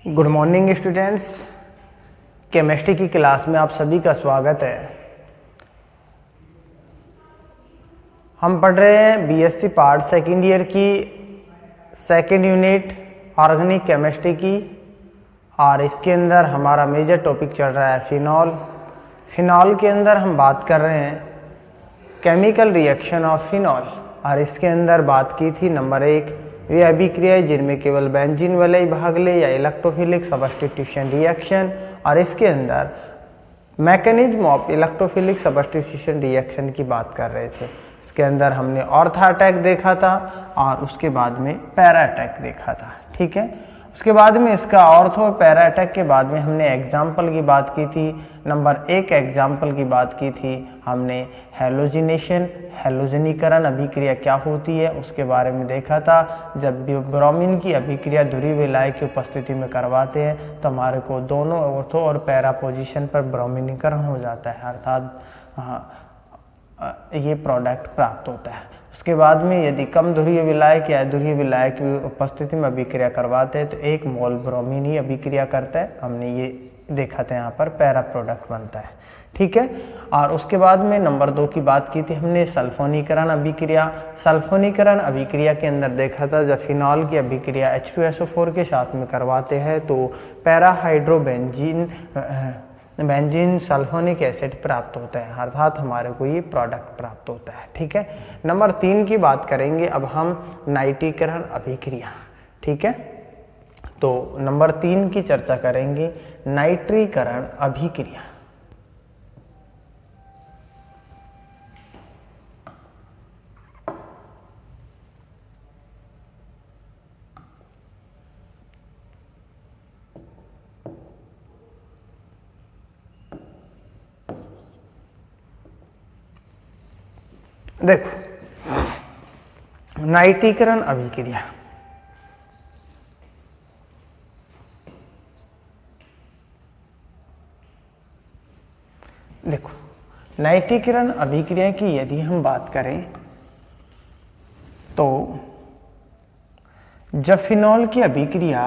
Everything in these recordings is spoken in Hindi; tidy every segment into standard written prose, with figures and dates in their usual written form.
Good morning students. केमिस्ट्री की क्लास में आप सभी का स्वागत है। हम पढ़ रहे हैं बीएससी पार्ट सेकेंड ईयर की सेकेंड यूनिट ऑर्गेनिक केमिस्ट्री की, और इसके अंदर हमारा मेजर टॉपिक चल रहा है फिनॉल। फिनॉल के अंदर हम बात कर रहे हैं केमिकल रिएक्शन ऑफ फिनॉल, और इसके अंदर बात की थी नंबर 1 वे अभिक्रियाएं जिनमें केवल बेंजीन वाले ही भाग ले या इलेक्ट्रोफिलिक सब्स्टिट्यूशन रिएक्शन, और इसके अंदर mechanism of electrophilic substitution reaction की बात कर रहे थे। इसके अंदर हमने ऑर्था अटैक देखा था और उसके बाद में पैरा अटैक देखा था, ठीक है। उसके बाद में इसका ऑर्थो और पैरा अटैक के बाद में हमने एग्जाम्पल की बात की थी। नंबर 1 एग्जाम्पल की बात की थी हमने हैलोजिनेशन, हैलोजनीकरण अभिक्रिया क्या होती है उसके बारे में देखा था। जब भी ब्रोमीन की अभिक्रिया धुरी विलायक की उपस्थिति में करवाते हैं तो हमारे को दोनों ऑर्थो और पैरा पोजीशन पर ब्रोमीनीकरण हो जाता है, अर्थात ये प्रोडक्ट प्राप्त होता है। उसके बाद में यदि कम ध्रुवीय विलायक या ध्रुवीय विलायक की उपस्थिति में अभिक्रिया करवाते हैं तो 1 मोल ब्रोमीन ही अभिक्रिया करता है। हमने ये देखा था, यहाँ पर पैरा प्रोडक्ट बनता है, ठीक है। और उसके बाद में नंबर 2 की बात की थी हमने सल्फोनीकरण अभिक्रिया। सल्फोनीकरण अभिक्रिया के अंदर देखा था जब फिनॉल की अभिक्रिया H2SO4 के साथ में करवाते हैं तो पैरा बेंजीन सल्फोनिक एसिड प्राप्त होता है, अर्थात हमारे को ये प्रोडक्ट प्राप्त होता है, ठीक है। नंबर 3 की बात करेंगे अब हम नाइट्रीकरण अभिक्रिया, ठीक है। तो नंबर 3 की चर्चा करेंगे नाइट्रीकरण अभिक्रिया। देखो, नाइट्रीकरण अभिक्रिया देखो, नाइट्रीकरण अभिक्रिया की यदि हम बात करें तो जब फिनॉल की अभिक्रिया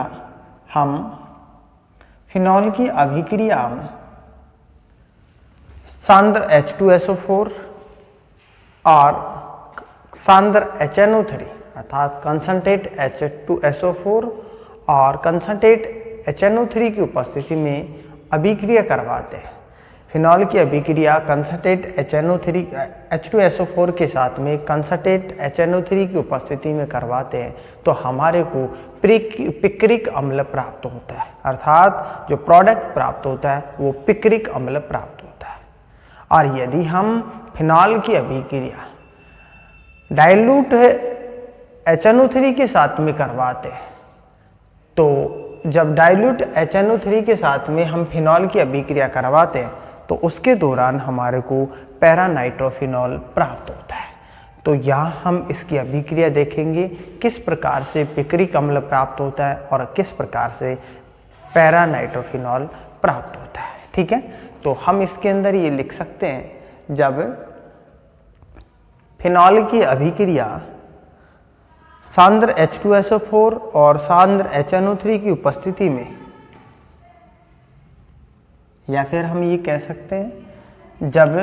सांद्र H2SO4 और सांद्र HNO3 अर्थात कंसंट्रेट H2SO4 और कंसंट्रेट HNO3 की उपस्थिति में अभिक्रिया करवाते हैं। फिनॉल की अभिक्रिया कंसंट्रेट H2SO4 के साथ में कंसंट्रेट HNO3 की उपस्थिति में करवाते हैं तो हमारे को पिक्रिक अम्ल प्राप्त होता है, अर्थात जो प्रोडक्ट प्राप्त होता है वो पिक्रिक अम्ल प्राप्त होता है। और यदि हम फिनॉल की अभिक्रिया डाइल्यूट HNO3 के साथ में करवाते हैं तो जब डाइल्यूट HNO3 के साथ में हम फिनॉल की अभिक्रिया करवाते हैं तो उसके दौरान हमारे को पैरा नाइट्रोफिनॉल प्राप्त होता है। तो यहाँ हम इसकी अभिक्रिया देखेंगे किस प्रकार से पिक्रिक अम्ल प्राप्त होता है और किस प्रकार से पैरा नाइट्रोफिनॉल प्राप्त होता है, ठीक है। तो हम इसके अंदर ये लिख सकते हैं जब फिनॉल की अभिक्रिया सांद्र H2SO4 और सांद्र HNO3 की उपस्थिति में, या फिर हम ये कह सकते हैं जब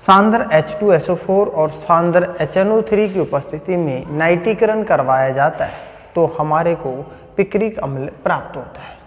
सांद्र H2SO4 और सांद्र HNO3 की उपस्थिति में नाइट्रीकरण करवाया जाता है तो हमारे को पिक्रिक अम्ल प्राप्त होता है।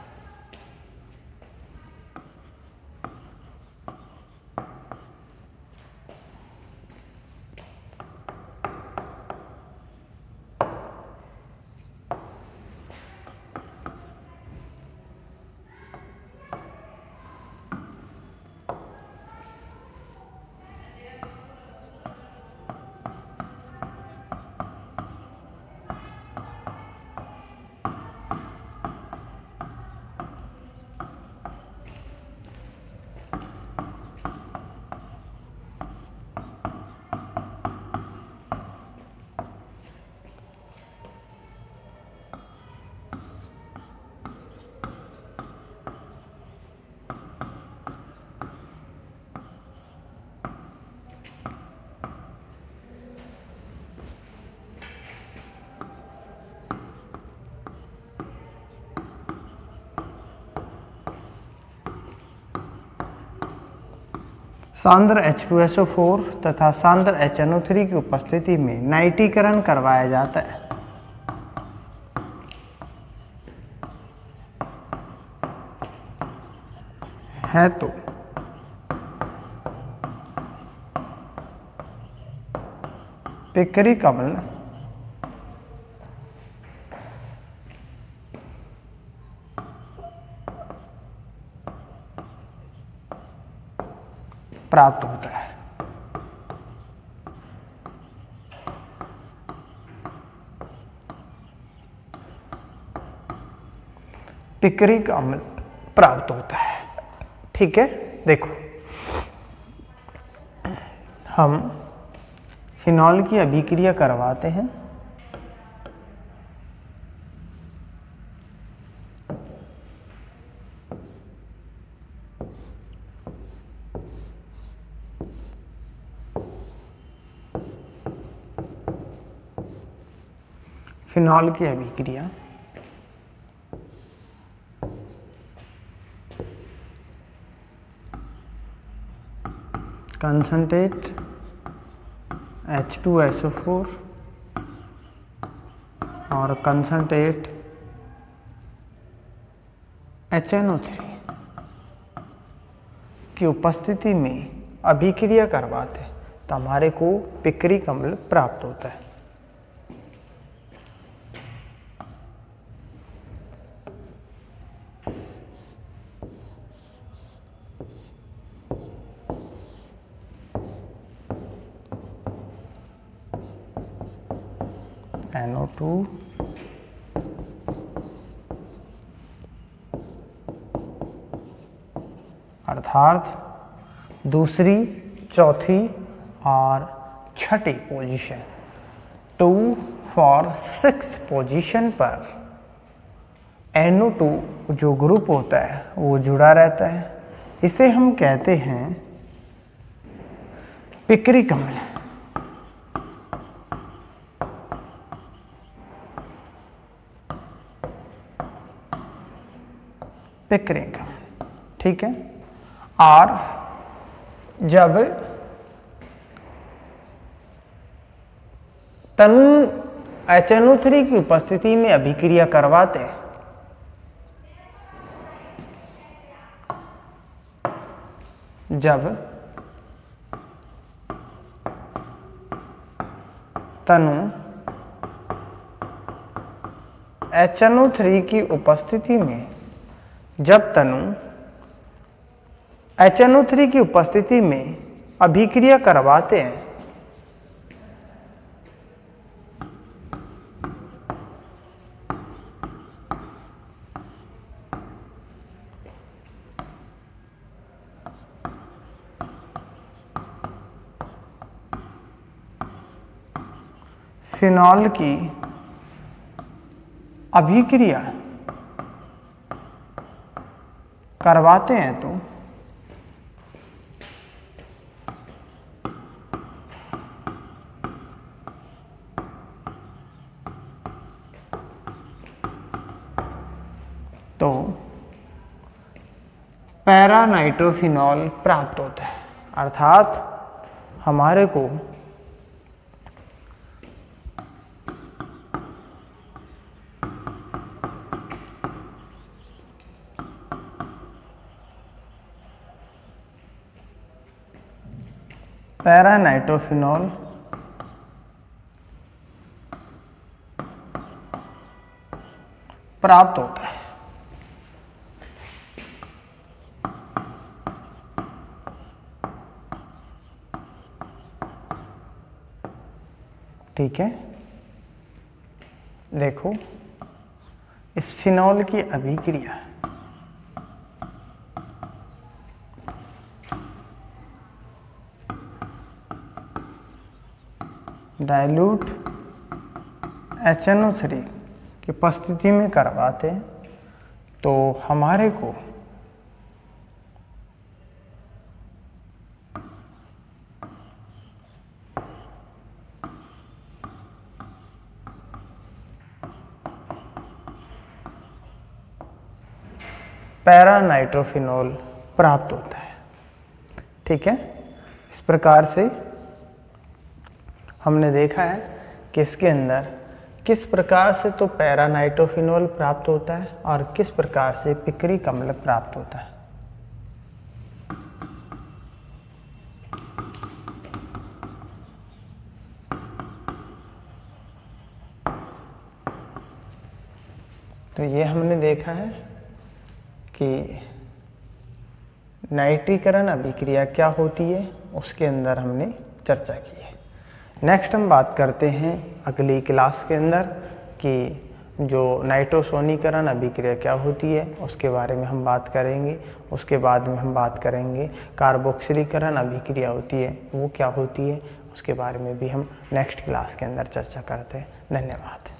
सांद्र H2SO4 तथा सांद्र HNO3 की उपस्थिति में नाइट्रीकरण करवाया जाता है तो पिक्रिक अम्ल प्राप्त होता है। पिक्रिक अम्ल प्राप्त होता है। ठीक है, देखो हम फिनॉल की अभिक्रिया करवाते हैं। फिनॉल की अभिक्रिया कंसंट्रेट H2SO4 और कंसंट्रेट HNO3 की उपस्थिति में अभिक्रिया करवाते तो हमारे को पिक्रिक अम्ल प्राप्त होता है। NO2 अर्थात दूसरी, चौथी और छठी पोजीशन 2 और 6 पोजीशन पर NO2 जो ग्रुप होता है वो जुड़ा रहता है। इसे हम कहते हैं पिक्रिक अम्ल। पिक्रिक, ठीक है। और जब तनु HNO3 की उपस्थिति में अभिक्रिया करवाते हैं जब तनु HNO3 की उपस्थिति में HNO3 की उपस्थिति में अभिक्रिया करवाते हैं फिनॉल की अभिक्रिया करवाते हैं तो पैरा नाइट्रोफिनॉल प्राप्त होता है। अर्थात हमारे को पैरा नाइट्रोफिनॉल प्राप्त होता है। ठीक है, देखो इस फिनॉल की अभिक्रिया डाइल्यूट HNO3 की उपस्थिति में करवाते हैं तो हमारे को पैरा नाइट्रोफिनॉल प्राप्त होता है। ठीक है, इस प्रकार से हमने देखा है कि इसके अंदर किस प्रकार से तो पैरा नाइट्रोफिनोल प्राप्त होता है और किस प्रकार से पिक्रिक अम्ल प्राप्त होता है। तो ये हमने देखा है कि नाइट्रीकरण अभिक्रिया क्या होती है, उसके अंदर हमने चर्चा की है। नेक्स्ट हम बात करते हैं अगली क्लास के अंदर कि जो नाइट्रोसोनीकरण अभिक्रिया क्या होती है उसके बारे में हम बात करेंगे। उसके बाद में हम बात करेंगे कार्बोक्सिलीकरण अभिक्रिया होती है वो क्या होती है, उसके बारे में भी हम नेक्स्ट क्लास के अंदर चर्चा करते हैं। धन्यवाद।